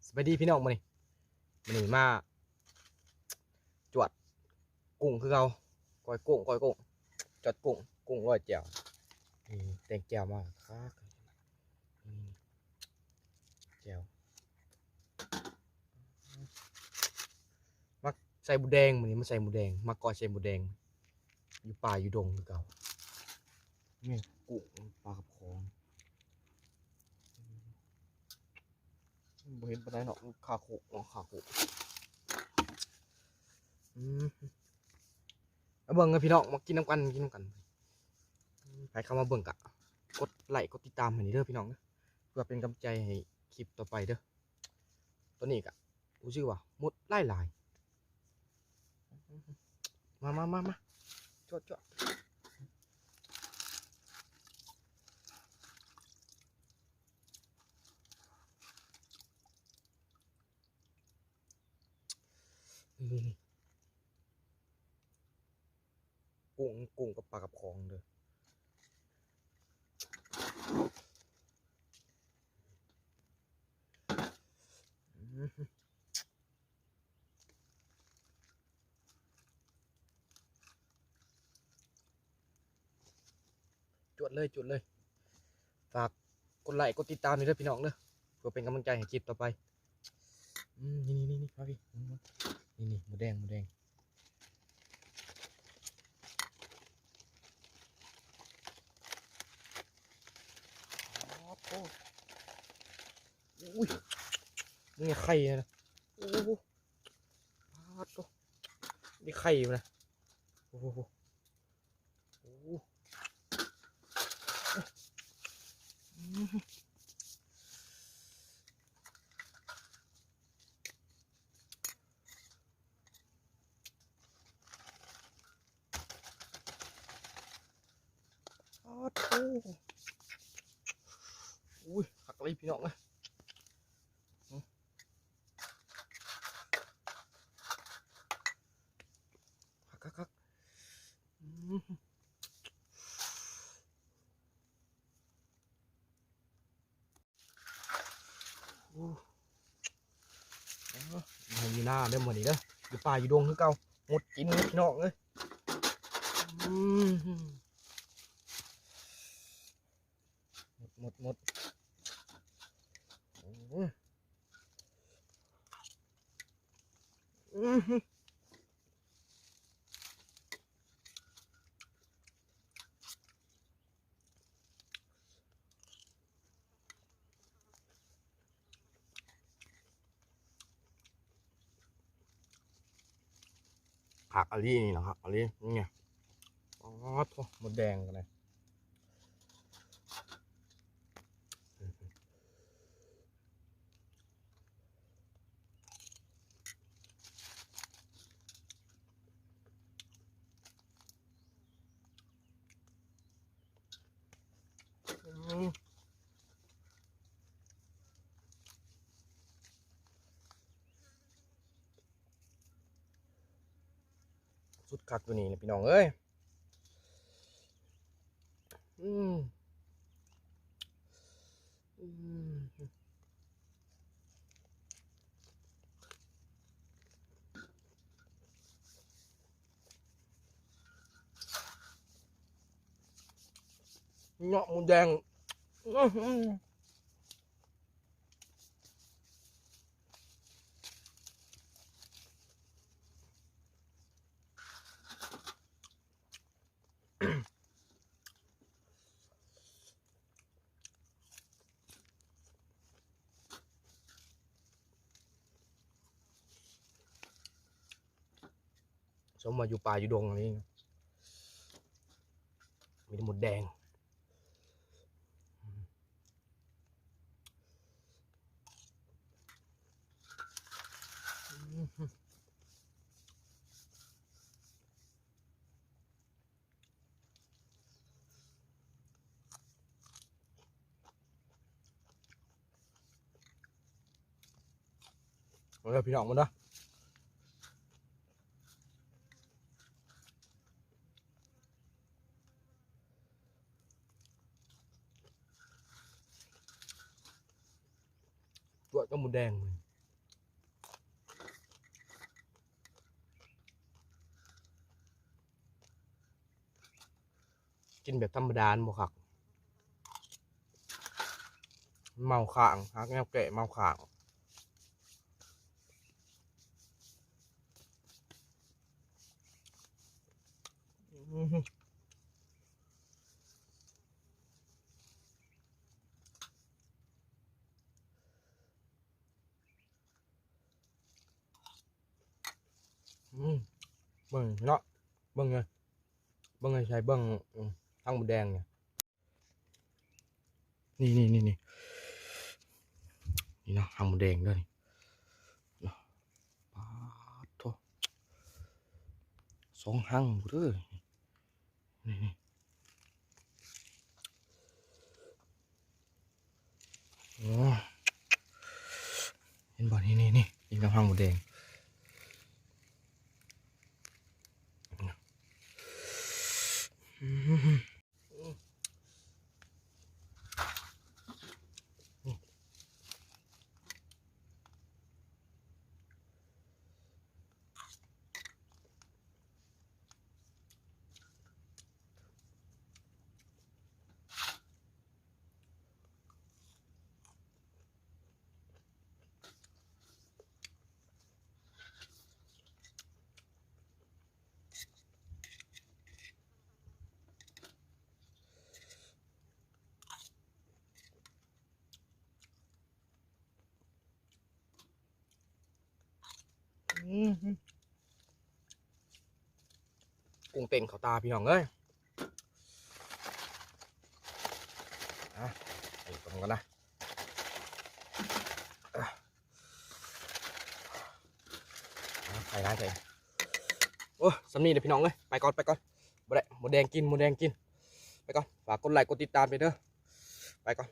สวัสดีพี่น้องมื้อนี้มาจวดกุ้งคือเราก้อยกุ้งจวดกุ้งร้อยแจ่วนี่แต่งแจ่วมาครับนี่แจ่วมักใส่หมูแดงมื้อนี้มาใส่หมูแดงมักก้อยใส่หมูแดงอยู่ป่าอยู่ดงคือเก่านี่กุ้งปลากระพงบ่เห็นปานใดเนาะขาโขกขาโขกมาเบิ่งกันพี่น้องมากินน้ำกันใครเข้ามาเบิ่งกะกดไลค์กดติดตามให้นี่เด้อพี่น้องเด้อเพื่อเป็นกำลังใจให้คลิปต่อไปเด้อตัวนี้กะรู้สึกว่ามุดหลายมาจวดนี่กุ้งกับปลากระพงเด้อจวดเลยฝากกดไลค์กดติดตามนี่เด้อพี่น้องเด้อเพื่อเป็นกำลังใจให้คลิปต่อไปนี่มาพี่นี่หมูแดงโอ้อุ้ยนี่ไข่นะโอ้โหนี่ไข่อยู่นะโอ้โหอุ้ยหักเลยพี่น้องนะหักอยู่หน้าเด้อมื้อนี้เด้ออยู่ป่าอยู่ดงคือเก่าหมดกินพี่น้องเอ้ยหมดหักอะไรนี่เหรอครับอะไรนี่ไงอ๋อโถ่หมดแดงกันเลยสุดคักตัวนี้นะพี่น้องเอ้ยเงาะหมูแดงสมมาอยู่ป่าอยู่ดงอะไรนี่มีแต่หมดแดงเอาเลยพี่น้องมันเนาะตัวก็หมูแดงเลย กินแบบธรรมดาบ่คักเมาข่างฮักแนวแกะเมาข่างเบิ่งเนาะเบิ่งไงใช่เบิ่งทั้งหมดแดงเนี่ยนี่เนาะทั้งหมดแดงด้วยนี่ปาดโถสองหั่งเด้อนี่โอ้เห็นบ่นี่กินกับหั่งหมดแดงกุ้งเต่งเขาตาพี่น้องเอ้ยไปก่อนกันนะใส่ร้ายใส่โอ้สำนีเดี๋ยวพี่น้องเอ้ยไปก่อนบ่ได้หมดแดงกินไปก่อนฝากกดไลค์กดติดตามไปเด้อไปก่อน